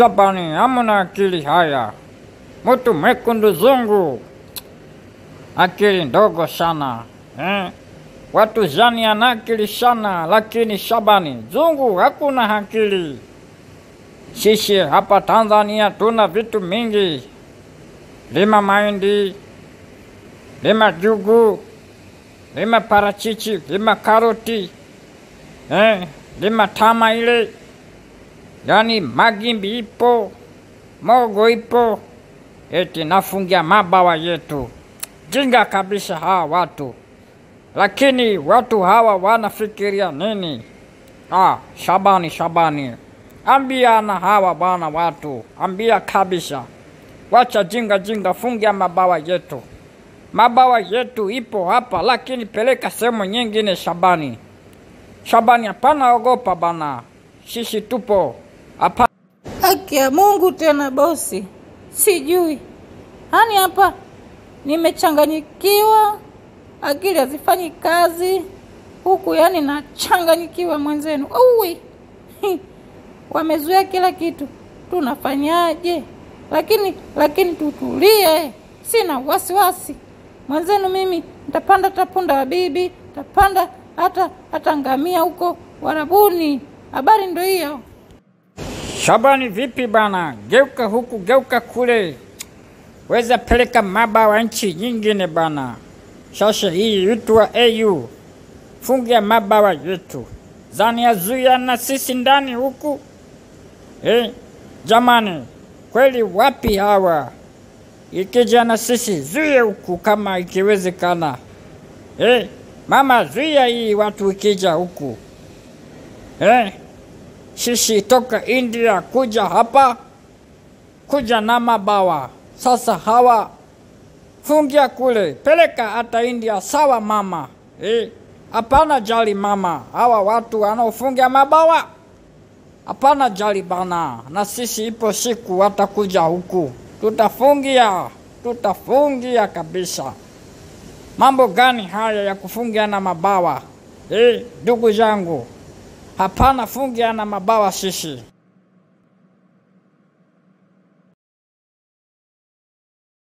Shabani, hamna akili haya. Mtu mwekundu zungu. Akili ndogo sana. Watu zani ana akili sana, lakini Shabani, zungu hakuna akili. Sisi hapa Tanzania tuna vitu mingi. Lima mahindi, lima jugu, lima parachichi, lima karoti, lima tama ile. Yani magimbi ipo, mogo ipo, eti nafungia mabawa yetu. Jinga kabisa hawa watu. Lakini watu hawa wanafikiria nini? Shabani. Ambia na hawa bwana watu. Ambia kabisa. Wacha jinga, fungia mabawa yetu. Mabawa yetu ipo hapa, lakini peleka sehemu nyingine Shabani. Shabani hapana ogopa bana. Sisi tupo. Hapa. Haki ya Mungu tena bosi. Sijui. Hani hapa nimechanganyikiwa. Akili hazifanyi kazi. Huku yani nachanganyikiwa mwenzenu. Uwi. Wamezuia kila kitu. Tunafanyaje? Lakini tutulie. Sina wasiwasi. Mwenzenu mimi nitapanda tapunda wa bibi, nitapanda hata ngamia huko Warabuni. Habari ndio hiyo. Shabani vipi bana? Geuka huku, geuka kule. Weza peleka mabawa nchi nyingine bana. Sasa hii yutua AU. Fungia mabawa yetu. Zani ya zuia na sisi ndani huku. Jamani, kweli wapi hawa? Ikija na sisi zuia huku kama ikiwezekana. Mama zuia hii watu ikija huku. Sisi toka India kuja hapa. Kuja na mabawa. Sasa hawa fungia kule. Peleka hata India sawa mama. Hapana jali mama. Hawa watu wanaofungia mabawa. Hapana jali bana. Na sisi ipo siku watakuja huku. Tutafungia kabisa. Mambo gani haya ya kufungia na mabawa? Ndugu zangu. Hapana fungia na mabawa sisi.